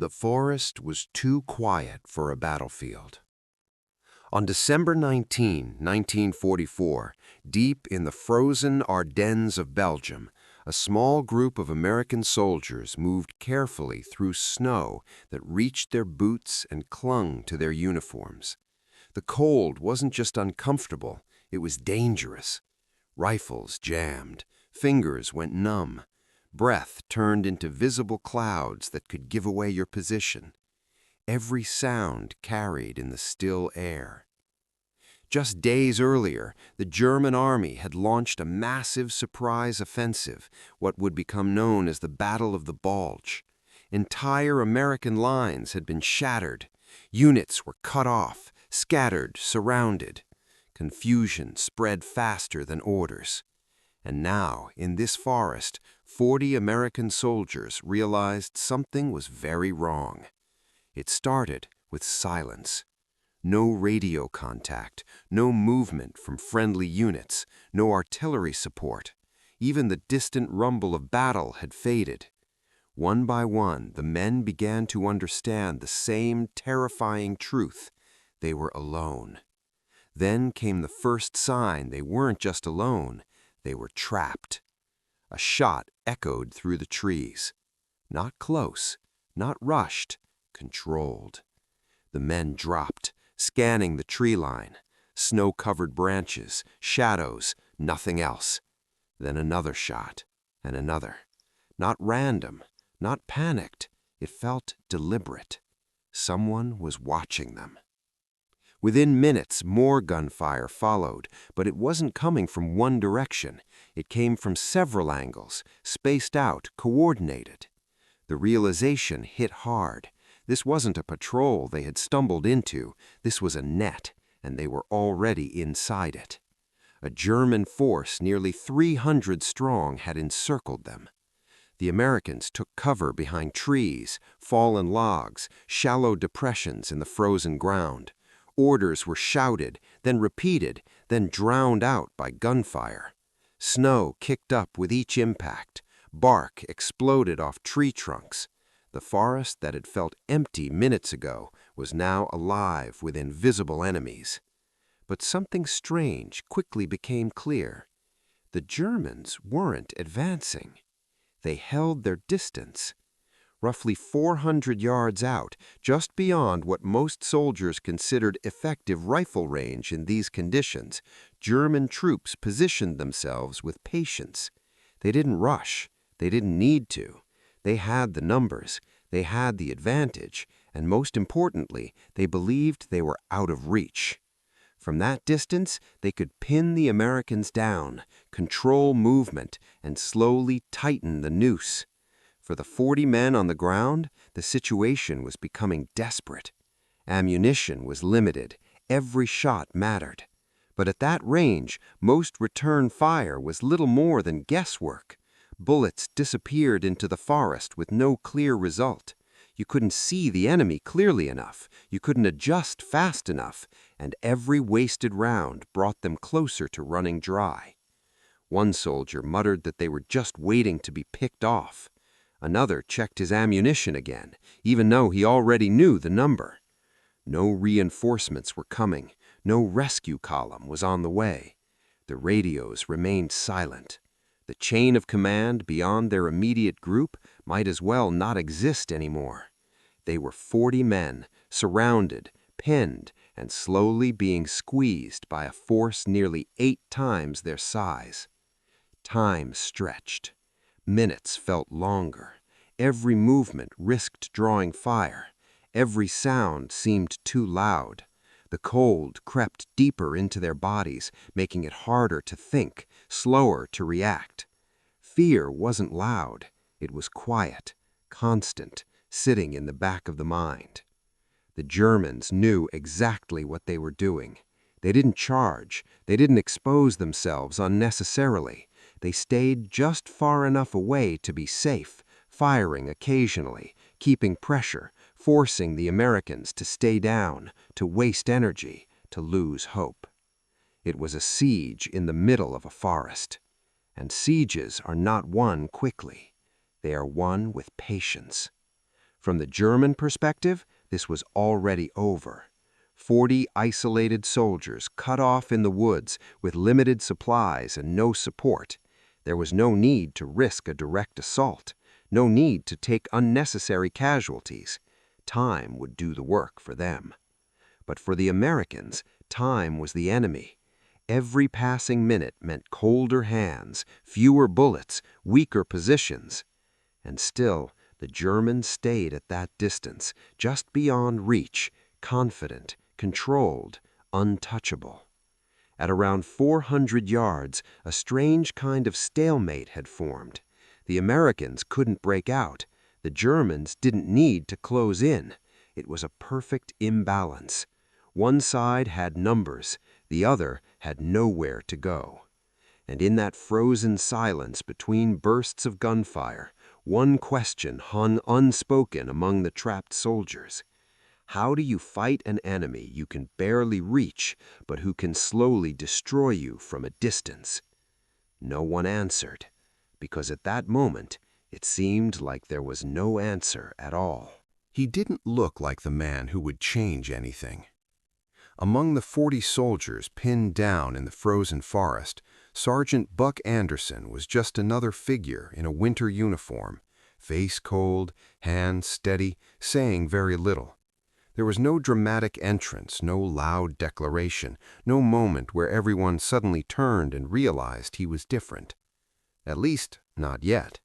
The forest was too quiet for a battlefield. On December 19, 1944, deep in the frozen Ardennes of Belgium, a small group of American soldiers moved carefully through snow that reached their boots and clung to their uniforms. The cold wasn't just uncomfortable, it was dangerous. Rifles jammed, fingers went numb, breath turned into visible clouds that could give away your position. Every sound carried in the still air. Just days earlier, the German army had launched a massive surprise offensive, what would become known as the Battle of the Bulge. Entire American lines had been shattered. Units were cut off, scattered, surrounded. Confusion spread faster than orders. And now, in this forest, 40 American soldiers realized something was very wrong. It started with silence. No radio contact, no movement from friendly units, no artillery support. Even the distant rumble of battle had faded. One by one, the men began to understand the same terrifying truth. They were alone. Then came the first sign they weren't just alone, they were trapped. A shot echoed through the trees. Not close, not rushed, controlled. The men dropped, scanning the tree line. Snow-covered branches, shadows, nothing else. Then another shot, and another. Not random, not panicked. It felt deliberate. Someone was watching them. Within minutes, more gunfire followed, but it wasn't coming from one direction. It came from several angles, spaced out, coordinated. The realization hit hard. This wasn't a patrol they had stumbled into. This was a net, and they were already inside it. A German force nearly 300 strong had encircled them. The Americans took cover behind trees, fallen logs, shallow depressions in the frozen ground. Orders were shouted, then repeated, then drowned out by gunfire. Snow kicked up with each impact. Bark exploded off tree trunks. The forest that had felt empty minutes ago was now alive with invisible enemies. But something strange quickly became clear. The Germans weren't advancing. They held their distance. Roughly 400 yards out, just beyond what most soldiers considered effective rifle range in these conditions, German troops positioned themselves with patience. They didn't rush. They didn't need to. They had the numbers. They had the advantage. And most importantly, they believed they were out of reach. From that distance, they could pin the Americans down, control movement, and slowly tighten the noose. For the 40 men on the ground, the situation was becoming desperate. Ammunition was limited. Every shot mattered. But at that range, most return fire was little more than guesswork. Bullets disappeared into the forest with no clear result. You couldn't see the enemy clearly enough. You couldn't adjust fast enough. And every wasted round brought them closer to running dry. One soldier muttered that they were just waiting to be picked off. Another checked his ammunition again, even though he already knew the number. No reinforcements were coming. No rescue column was on the way. The radios remained silent. The chain of command beyond their immediate group might as well not exist anymore. They were 40 men, surrounded, pinned, and slowly being squeezed by a force nearly 8 times their size. Time stretched. Minutes felt longer. Every movement risked drawing fire. Every sound seemed too loud. The cold crept deeper into their bodies, making it harder to think, slower to react. Fear wasn't loud. It was quiet, constant, sitting in the back of the mind. The Germans knew exactly what they were doing. They didn't charge. They didn't expose themselves unnecessarily. They stayed just far enough away to be safe, firing occasionally, keeping pressure, forcing the Americans to stay down, to waste energy, to lose hope. It was a siege in the middle of a forest. And sieges are not won quickly. They are won with patience. From the German perspective, this was already over. 40 isolated soldiers cut off in the woods with limited supplies and no support. There was no need to risk a direct assault, no need to take unnecessary casualties. Time would do the work for them. But for the Americans, time was the enemy. Every passing minute meant colder hands, fewer bullets, weaker positions. And still, the Germans stayed at that distance, just beyond reach, confident, controlled, untouchable. At around 400 yards, a strange kind of stalemate had formed. The Americans couldn't break out. The Germans didn't need to close in. It was a perfect imbalance. One side had numbers, the other had nowhere to go. And in that frozen silence between bursts of gunfire, one question hung unspoken among the trapped soldiers. How do you fight an enemy you can barely reach, but who can slowly destroy you from a distance? No one answered, because at that moment, it seemed like there was no answer at all. He didn't look like the man who would change anything. Among the 40 soldiers pinned down in the frozen forest, Sergeant Buck Anderson was just another figure in a winter uniform, face cold, hands steady, saying very little. There was no dramatic entrance, no loud declaration, no moment where everyone suddenly turned and realized he was different. At least, not yet.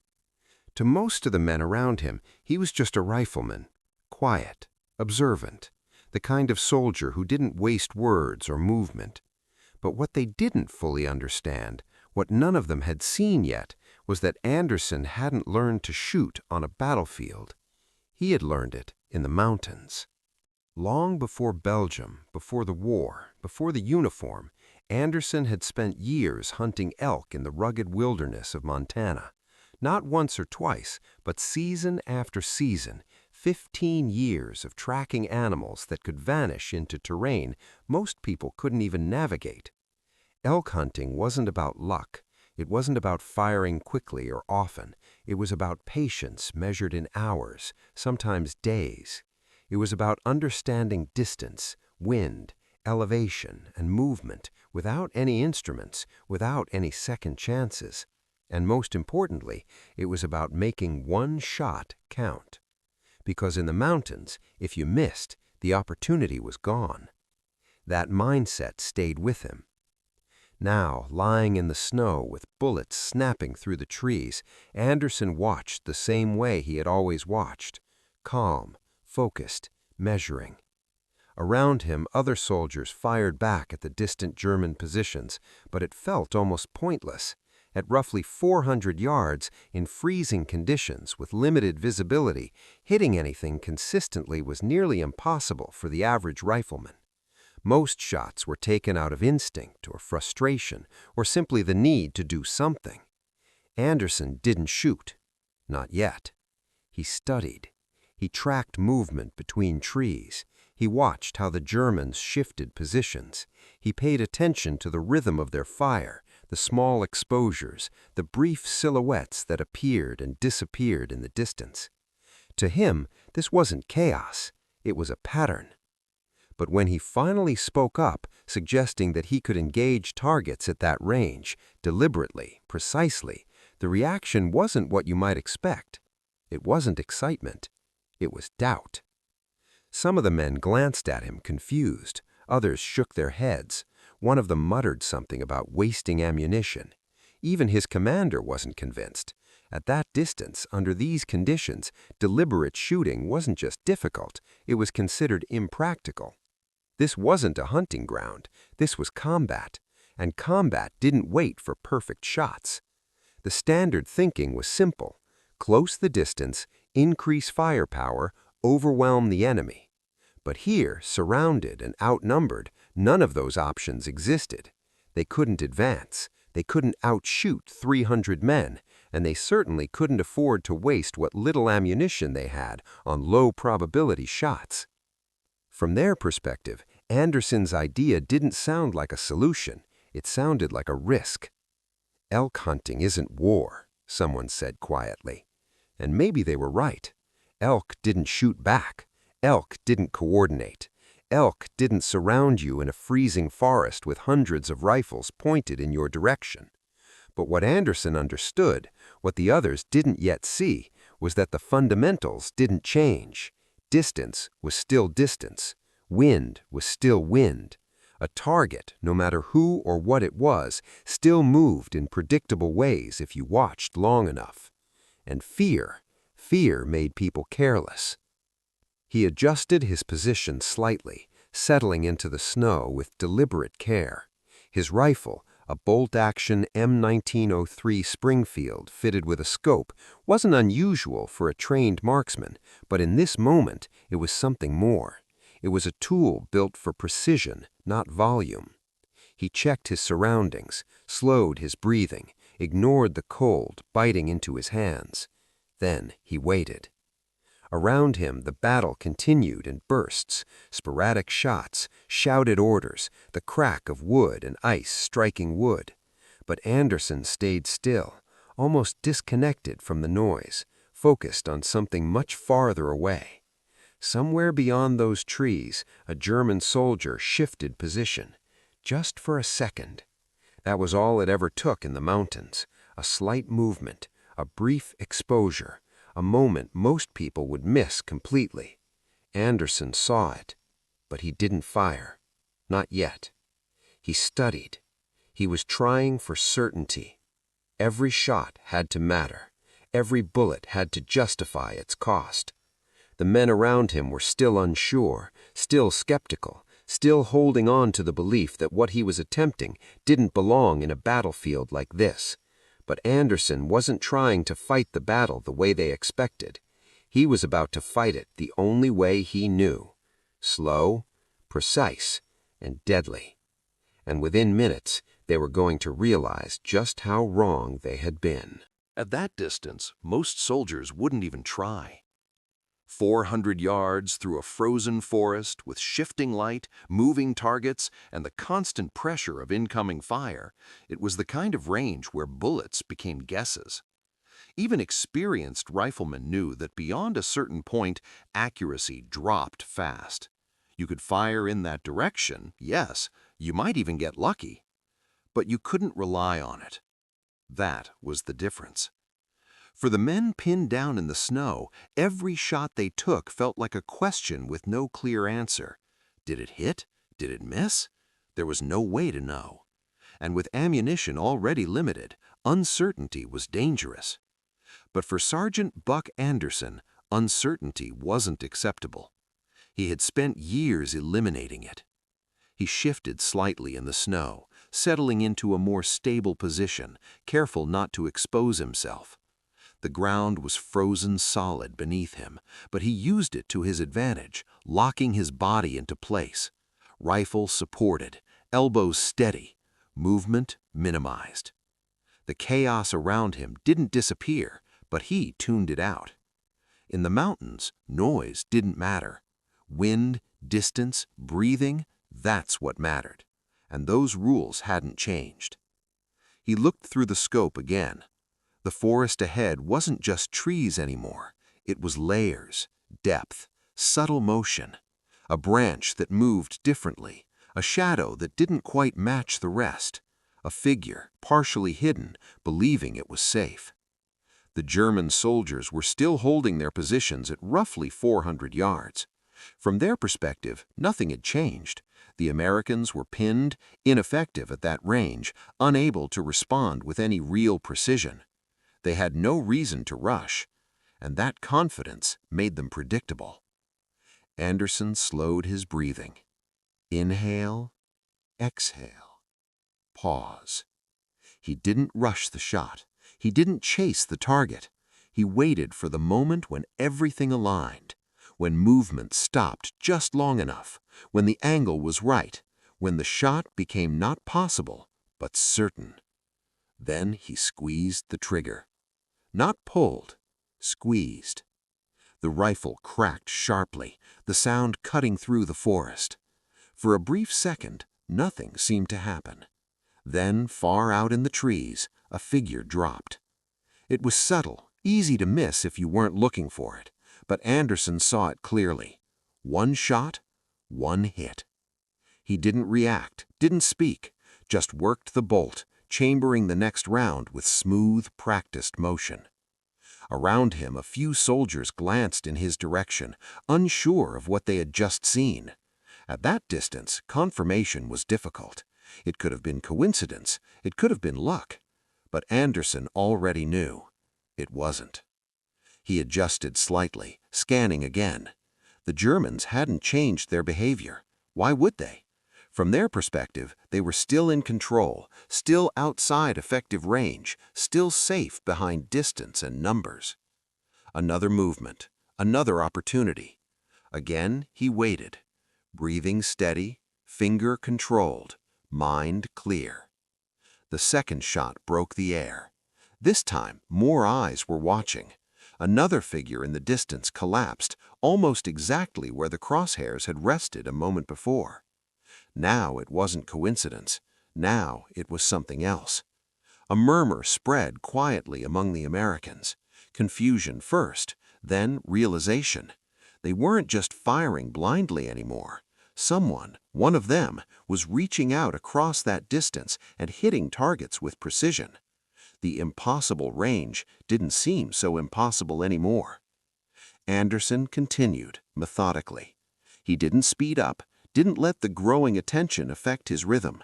To most of the men around him, he was just a rifleman, quiet, observant, the kind of soldier who didn't waste words or movement. But what they didn't fully understand, what none of them had seen yet, was that Anderson hadn't learned to shoot on a battlefield. He had learned it in the mountains. Long before Belgium, before the war, before the uniform, Anderson had spent years hunting elk in the rugged wilderness of Montana. Not once or twice, but season after season, 15 years of tracking animals that could vanish into terrain most people couldn't even navigate. Elk hunting wasn't about luck. It wasn't about firing quickly or often. It was about patience measured in hours, sometimes days. It was about understanding distance, wind, elevation, and movement without any instruments, without any second chances. And most importantly, it was about making one shot count. Because in the mountains, if you missed, the opportunity was gone. That mindset stayed with him. Now, lying in the snow with bullets snapping through the trees, Anderson watched the same way he had always watched, calm, focused, measuring. Around him, other soldiers fired back at the distant German positions, but it felt almost pointless. At roughly 400 yards, in freezing conditions with limited visibility, hitting anything consistently was nearly impossible for the average rifleman. Most shots were taken out of instinct or frustration or simply the need to do something. Anderson didn't shoot. Not yet. He studied. He tracked movement between trees. He watched how the Germans shifted positions. He paid attention to the rhythm of their fire, the small exposures, the brief silhouettes that appeared and disappeared in the distance. To him, this wasn't chaos. It was a pattern. But when he finally spoke up, suggesting that he could engage targets at that range, deliberately, precisely, the reaction wasn't what you might expect. It wasn't excitement. It was doubt. Some of the men glanced at him confused. Others shook their heads. One of them muttered something about wasting ammunition. Even his commander wasn't convinced. At that distance, under these conditions, deliberate shooting wasn't just difficult, it was considered impractical. This wasn't a hunting ground, this was combat, and combat didn't wait for perfect shots. The standard thinking was simple: close the distance, increase firepower, overwhelm the enemy. But here, surrounded and outnumbered, none of those options existed. They couldn't advance, they couldn't outshoot 300 men, and they certainly couldn't afford to waste what little ammunition they had on low-probability shots. From their perspective, Anderson's idea didn't sound like a solution, it sounded like a risk. Elk hunting isn't war, someone said quietly. And maybe they were right. Elk didn't shoot back. Elk didn't coordinate. Elk didn't surround you in a freezing forest with hundreds of rifles pointed in your direction. But what Anderson understood, what the others didn't yet see, was that the fundamentals didn't change. Distance was still distance. Wind was still wind. A target, no matter who or what it was, still moved in predictable ways if you watched long enough. And fear made people careless. He adjusted his position slightly, settling into the snow with deliberate care. His rifle, a bolt-action M1903 Springfield fitted with a scope, wasn't unusual for a trained marksman, but in this moment it was something more. It was a tool built for precision, not volume. He checked his surroundings, slowed his breathing, ignored the cold biting into his hands. Then he waited. Around him the battle continued in bursts, sporadic shots, shouted orders, the crack of wood and ice striking wood. But Anderson stayed still, almost disconnected from the noise, focused on something much farther away. Somewhere beyond those trees, a German soldier shifted position, just for a second. That was all it ever took in the mountains, a slight movement, a brief exposure, a moment most people would miss completely. Anderson saw it, but he didn't fire. Not yet. He studied. He was trying for certainty. Every shot had to matter. Every bullet had to justify its cost. The men around him were still unsure, still skeptical, still holding on to the belief that what he was attempting didn't belong in a battlefield like this. But Anderson wasn't trying to fight the battle the way they expected. He was about to fight it the only way he knew. Slow, precise, and deadly. And within minutes, they were going to realize just how wrong they had been. At that distance, most soldiers wouldn't even try. 400 yards through a frozen forest with shifting light, moving targets, and the constant pressure of incoming fire, it was the kind of range where bullets became guesses. Even experienced riflemen knew that beyond a certain point, accuracy dropped fast. You could fire in that direction, yes, you might even get lucky, but you couldn't rely on it. That was the difference. For the men pinned down in the snow, every shot they took felt like a question with no clear answer. Did it hit? Did it miss? There was no way to know. And with ammunition already limited, uncertainty was dangerous. But for Sergeant Buck Anderson, uncertainty wasn't acceptable. He had spent years eliminating it. He shifted slightly in the snow, settling into a more stable position, careful not to expose himself. The ground was frozen solid beneath him, but he used it to his advantage, locking his body into place. Rifle supported, elbows steady, movement minimized. The chaos around him didn't disappear, but he tuned it out. In the mountains, noise didn't matter. Wind, distance, breathing, that's what mattered. And those rules hadn't changed. He looked through the scope again. The forest ahead wasn't just trees anymore. It was layers, depth, subtle motion. A branch that moved differently, a shadow that didn't quite match the rest, a figure, partially hidden, believing it was safe. The German soldiers were still holding their positions at roughly 400 yards. From their perspective, nothing had changed. The Americans were pinned, ineffective at that range, unable to respond with any real precision. They had no reason to rush, and that confidence made them predictable. Anderson slowed his breathing. Inhale, exhale, pause. He didn't rush the shot. He didn't chase the target. He waited for the moment when everything aligned, when movement stopped just long enough, when the angle was right, when the shot became not possible, but certain. Then he squeezed the trigger. Not pulled, squeezed. The rifle cracked sharply, the sound cutting through the forest. For a brief second, nothing seemed to happen. Then, far out in the trees, a figure dropped. It was subtle, easy to miss if you weren't looking for it, But Anderson saw it clearly. One shot, one hit. He didn't react, didn't speak, just worked the bolt, chambering the next round with smooth, practiced motion. Around him, a few soldiers glanced in his direction, unsure of what they had just seen. At that distance, confirmation was difficult. It could have been coincidence, it could have been luck. But Anderson already knew. It wasn't. He adjusted slightly, scanning again. The Germans hadn't changed their behavior. Why would they? From their perspective, they were still in control, still outside effective range, still safe behind distance and numbers. Another movement, another opportunity. Again, he waited, breathing steady, finger controlled, mind clear. The second shot broke the air. This time, more eyes were watching. Another figure in the distance collapsed, almost exactly where the crosshairs had rested a moment before. Now it wasn't coincidence. Now it was something else. A murmur spread quietly among the Americans. Confusion first, then realization. They weren't just firing blindly anymore. Someone, one of them, was reaching out across that distance and hitting targets with precision. The impossible range didn't seem so impossible anymore. Anderson continued, methodically. He didn't speed up, didn't let the growing attention affect his rhythm.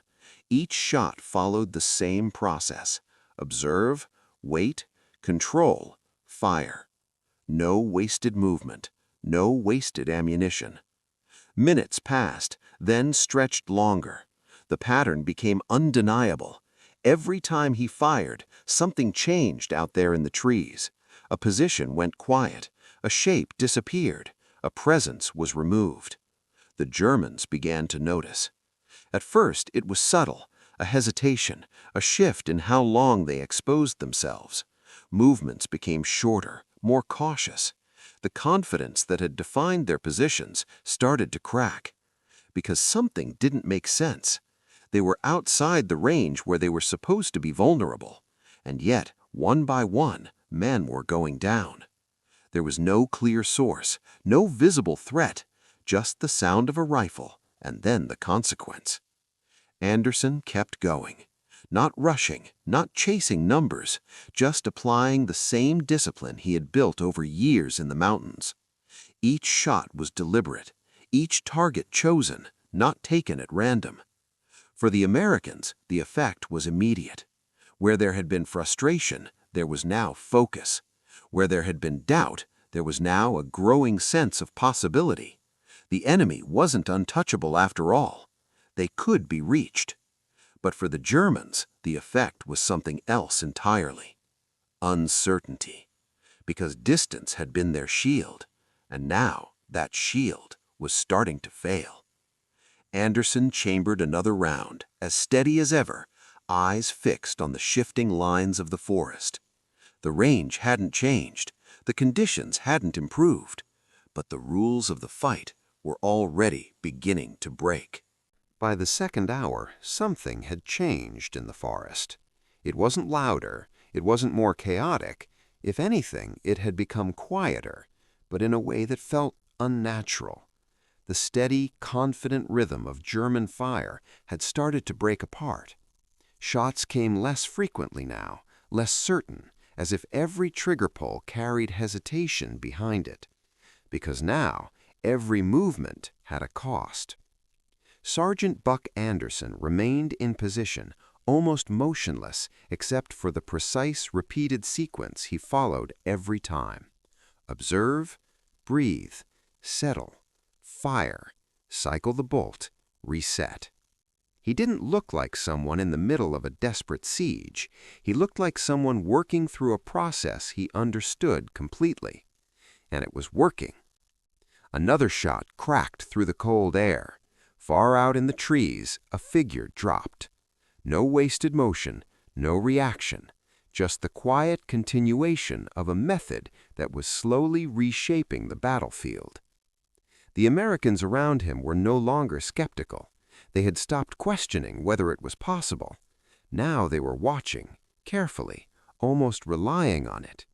Each shot followed the same process. Observe, wait, control, fire. No wasted movement, no wasted ammunition. Minutes passed, then stretched longer. The pattern became undeniable. Every time he fired, something changed out there in the trees. A position went quiet, a shape disappeared, a presence was removed. The Germans began to notice. At first, it was subtle, a hesitation, a shift in how long they exposed themselves. Movements became shorter, more cautious. The confidence that had defined their positions started to crack. Because something didn't make sense. They were outside the range where they were supposed to be vulnerable. And yet, one by one, men were going down. There was no clear source, no visible threat, just the sound of a rifle, and then the consequence. Anderson kept going. Not rushing, not chasing numbers, just applying the same discipline he had built over years in the mountains. Each shot was deliberate, each target chosen, not taken at random. For the Americans, the effect was immediate. Where there had been frustration, there was now focus. Where there had been doubt, there was now a growing sense of possibility. The enemy wasn't untouchable after all. They could be reached. But for the Germans, the effect was something else entirely. Uncertainty. Because distance had been their shield, and now that shield was starting to fail. Anderson chambered another round, as steady as ever, eyes fixed on the shifting lines of the forest. The range hadn't changed, the conditions hadn't improved, but the rules of the fight were already beginning to break. By the second hour, something had changed in the forest. It wasn't louder, it wasn't more chaotic. If anything, it had become quieter, but in a way that felt unnatural. The steady, confident rhythm of German fire had started to break apart. Shots came less frequently now, less certain, as if every trigger pull carried hesitation behind it. Because now, every movement had a cost. Sergeant Buck Anderson remained in position, almost motionless except for the precise, repeated sequence he followed every time. Observe, breathe, settle, fire, cycle the bolt, reset. He didn't look like someone in the middle of a desperate siege. He looked like someone working through a process he understood completely. And it was working. Another shot cracked through the cold air. Far out in the trees, a figure dropped. No wasted motion, no reaction, just the quiet continuation of a method that was slowly reshaping the battlefield. The Americans around him were no longer skeptical. They had stopped questioning whether it was possible. Now they were watching, carefully, almost relying on it.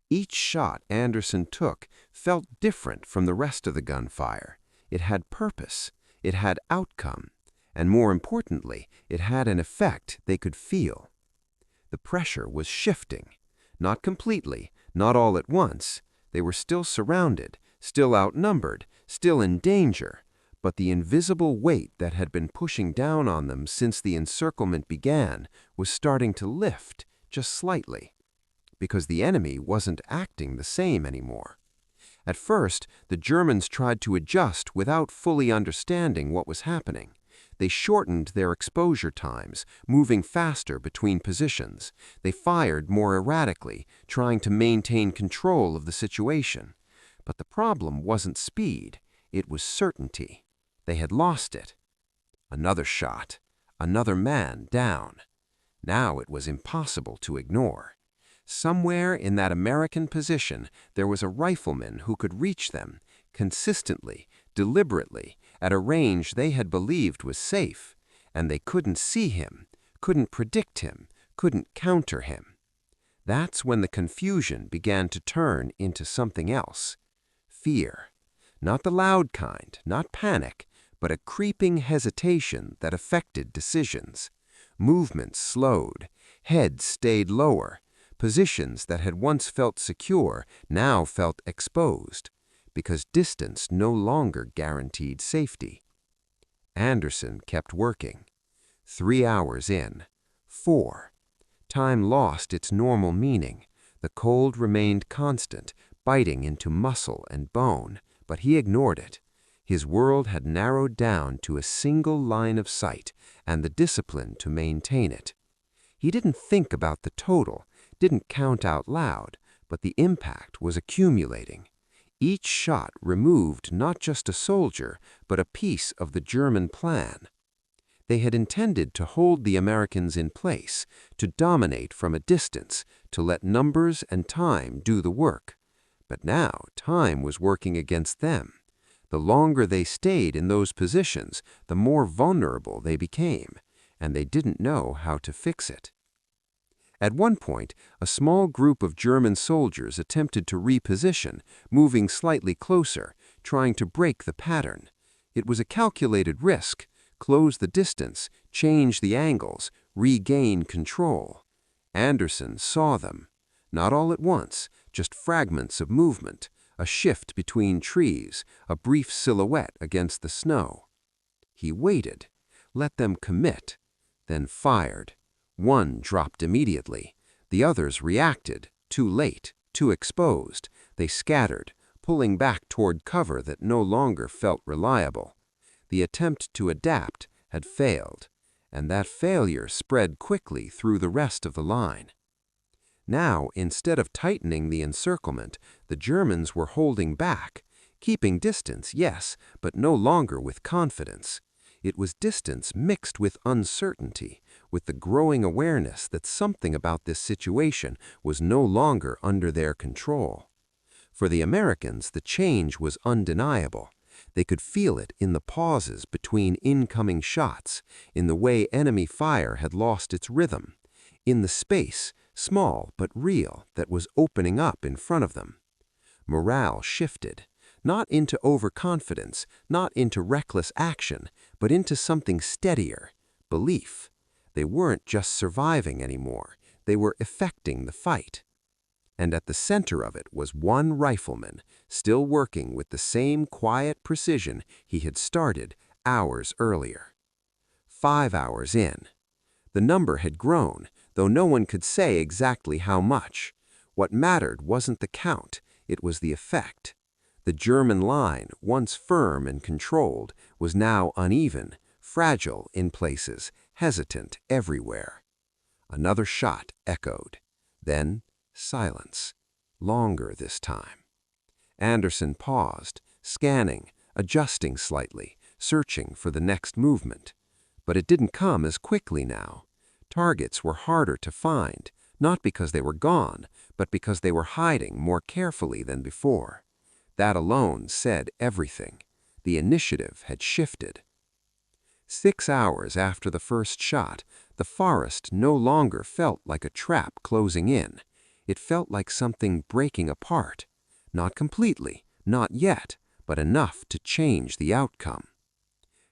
Each shot Anderson took felt different from the rest of the gunfire. It had purpose, it had outcome, and more importantly, it had an effect they could feel. The pressure was shifting. Not completely, not all at once. They were still surrounded, still outnumbered, still in danger, but the invisible weight that had been pushing down on them since the encirclement began was starting to lift, just slightly, because the enemy wasn't acting the same anymore. At first, the Germans tried to adjust without fully understanding what was happening. They shortened their exposure times, moving faster between positions. They fired more erratically, trying to maintain control of the situation. But the problem wasn't speed, it was certainty. They had lost it. Another shot, another man down. Now it was impossible to ignore. Somewhere in that American position, there was a rifleman who could reach them, consistently, deliberately, at a range they had believed was safe, and they couldn't see him, couldn't predict him, couldn't counter him. That's when the confusion began to turn into something else. Fear. Not the loud kind, not panic, but a creeping hesitation that affected decisions. Movements slowed, heads stayed lower. Positions that had once felt secure now felt exposed, because distance no longer guaranteed safety. Anderson kept working. 3 hours in. 4. Time lost its normal meaning. The cold remained constant, biting into muscle and bone, but he ignored it. His world had narrowed down to a single line of sight and the discipline to maintain it. He didn't think about the total, didn't count out loud, but the impact was accumulating. Each shot removed not just a soldier, but a piece of the German plan. They had intended to hold the Americans in place, to dominate from a distance, to let numbers and time do the work. But now time was working against them. The longer they stayed in those positions, the more vulnerable they became, and they didn't know how to fix it. At one point, a small group of German soldiers attempted to reposition, moving slightly closer, trying to break the pattern. It was a calculated risk: close the distance, change the angles, regain control. Anderson saw them. Not all at once, just fragments of movement, a shift between trees, a brief silhouette against the snow. He waited, let them commit, then fired. One dropped immediately. The others reacted, too late, too exposed. They scattered, pulling back toward cover that no longer felt reliable. The attempt to adapt had failed, and that failure spread quickly through the rest of the line. Now, instead of tightening the encirclement, the Germans were holding back, keeping distance, yes, but no longer with confidence. It was distance mixed with uncertainty, with the growing awareness that something about this situation was no longer under their control. For the Americans, the change was undeniable. They could feel it in the pauses between incoming shots, in the way enemy fire had lost its rhythm, in the space, small but real, that was opening up in front of them. Morale shifted. Not into overconfidence, not into reckless action, but into something steadier, belief. They weren't just surviving anymore, they were effecting the fight. And at the center of it was one rifleman, still working with the same quiet precision he had started hours earlier. 5 hours in. The number had grown, though no one could say exactly how much. What mattered wasn't the count, it was the effect. The German line, once firm and controlled, was now uneven, fragile in places, hesitant everywhere. Another shot echoed. Then silence. Longer this time. Anderson paused, scanning, adjusting slightly, searching for the next movement. But it didn't come as quickly now. Targets were harder to find, not because they were gone, but because they were hiding more carefully than before. That alone said everything. The initiative had shifted. 6 hours after the first shot, the forest no longer felt like a trap closing in. It felt like something breaking apart. Not completely, not yet, but enough to change the outcome.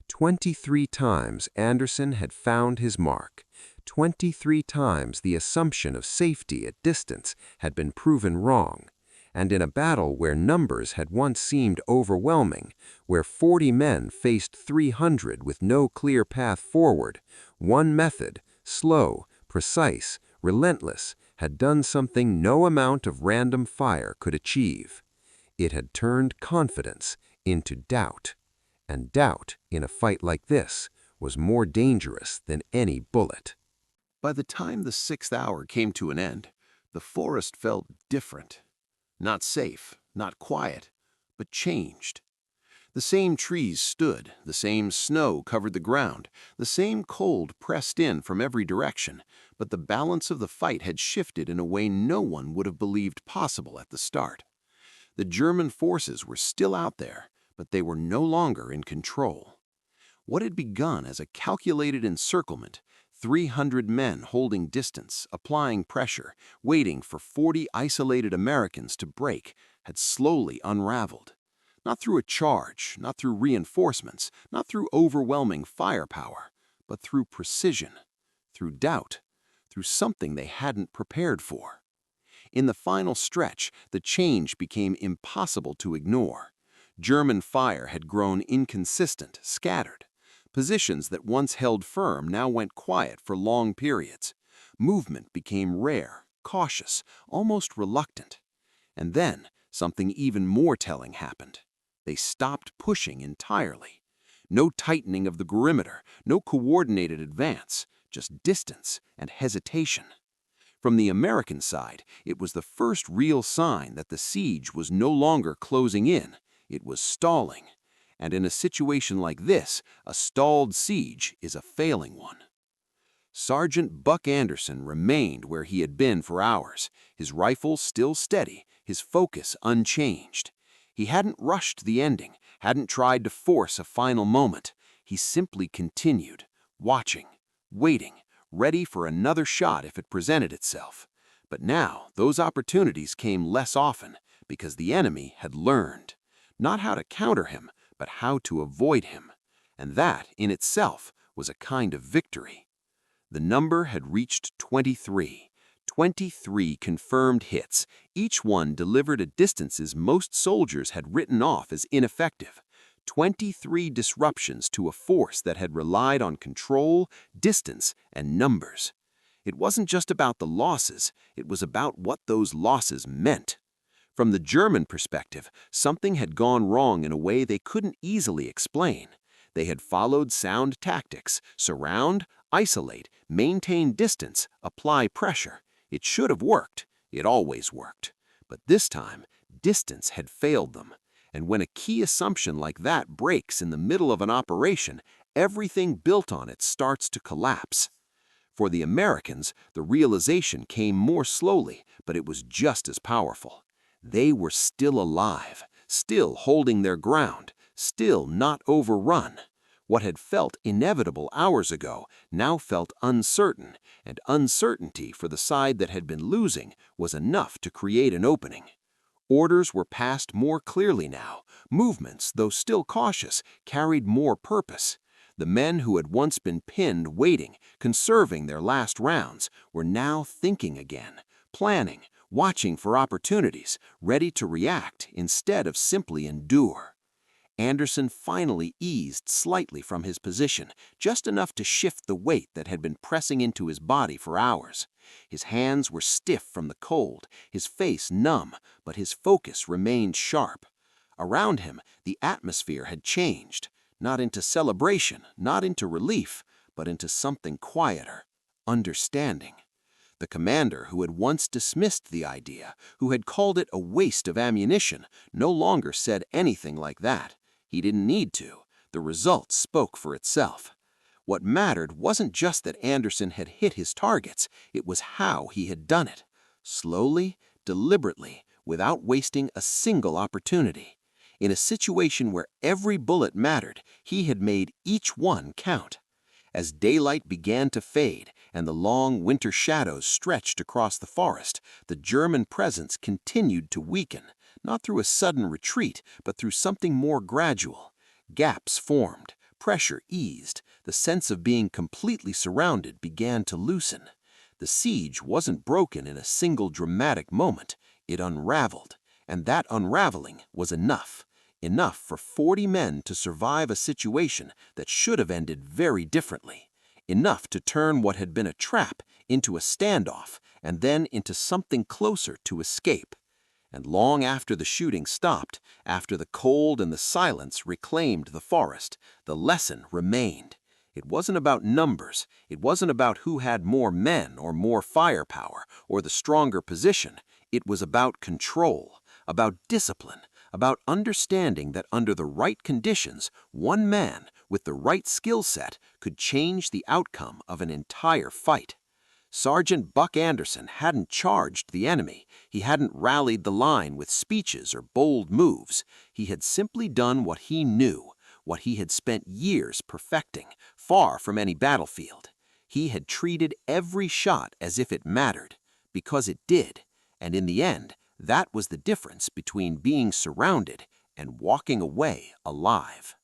23 times Anderson had found his mark. 23 times the assumption of safety at distance had been proven wrong. And in a battle where numbers had once seemed overwhelming, where 40 men faced 300 with no clear path forward, one method, slow, precise, relentless, had done something no amount of random fire could achieve. It had turned confidence into doubt. And doubt, in a fight like this, was more dangerous than any bullet. By the time the 6th hour came to an end, the forest felt different. Not safe, not quiet, but changed. The same trees stood, the same snow covered the ground, the same cold pressed in from every direction, but the balance of the fight had shifted in a way no one would have believed possible at the start. The German forces were still out there, but they were no longer in control. What had begun as a calculated encirclement, 300 men holding distance, applying pressure, waiting for 40 isolated Americans to break, had slowly unraveled. Not through a charge, not through reinforcements, not through overwhelming firepower, but through precision, through doubt, through something they hadn't prepared for. In the final stretch, the change became impossible to ignore. German fire had grown inconsistent, scattered. Positions that once held firm now went quiet for long periods. Movement became rare, cautious, almost reluctant. And then, something even more telling happened. They stopped pushing entirely. No tightening of the perimeter, no coordinated advance, just distance and hesitation. From the American side, it was the first real sign that the siege was no longer closing in, it was stalling. And in a situation like this, a stalled siege is a failing one. Sergeant Buck Anderson remained where he had been for hours, his rifle still steady, his focus unchanged. He hadn't rushed the ending, hadn't tried to force a final moment. He simply continued, watching, waiting, ready for another shot if it presented itself. But now, those opportunities came less often because the enemy had learned, not how to counter him, but how to avoid him. And that, in itself, was a kind of victory. The number had reached 23. 23 confirmed hits, each one delivered at distances most soldiers had written off as ineffective. 23 disruptions to a force that had relied on control, distance, and numbers. It wasn't just about the losses, it was about what those losses meant. From the German perspective, something had gone wrong in a way they couldn't easily explain. They had followed sound tactics, surround, isolate, maintain distance, apply pressure. It should have worked. It always worked. But this time, distance had failed them. And when a key assumption like that breaks in the middle of an operation, everything built on it starts to collapse. For the Americans, the realization came more slowly, but it was just as powerful. They were still alive, still holding their ground, still not overrun. What had felt inevitable hours ago now felt uncertain, and uncertainty for the side that had been losing was enough to create an opening. Orders were passed more clearly now. Movements, though still cautious, carried more purpose. The men who had once been pinned waiting, conserving their last rounds, were now thinking again, planning, watching for opportunities, ready to react instead of simply endure. Anderson finally eased slightly from his position, just enough to shift the weight that had been pressing into his body for hours. His hands were stiff from the cold, his face numb, but his focus remained sharp. Around him, the atmosphere had changed, not into celebration, not into relief, but into something quieter, understanding. The commander who had once dismissed the idea, who had called it a waste of ammunition, no longer said anything like that. He didn't need to. The result spoke for itself. What mattered wasn't just that Anderson had hit his targets, it was how he had done it. Slowly, deliberately, without wasting a single opportunity. In a situation where every bullet mattered, he had made each one count. As daylight began to fade and the long winter shadows stretched across the forest, the German presence continued to weaken, not through a sudden retreat, but through something more gradual. Gaps formed, pressure eased, the sense of being completely surrounded began to loosen. The siege wasn't broken in a single dramatic moment, it unraveled, and that unraveling was enough. Enough for 40 men to survive a situation that should have ended very differently. Enough to turn what had been a trap into a standoff and then into something closer to escape. And long after the shooting stopped, after the cold and the silence reclaimed the forest, the lesson remained. It wasn't about numbers. It wasn't about who had more men or more firepower or the stronger position. It was about control, about discipline, about understanding that under the right conditions, one man with the right skill set could change the outcome of an entire fight. Sergeant Buck Anderson hadn't charged the enemy. He hadn't rallied the line with speeches or bold moves. He had simply done what he knew, what he had spent years perfecting, far from any battlefield. He had treated every shot as if it mattered, because it did, and in the end, that was the difference between being surrounded and walking away alive.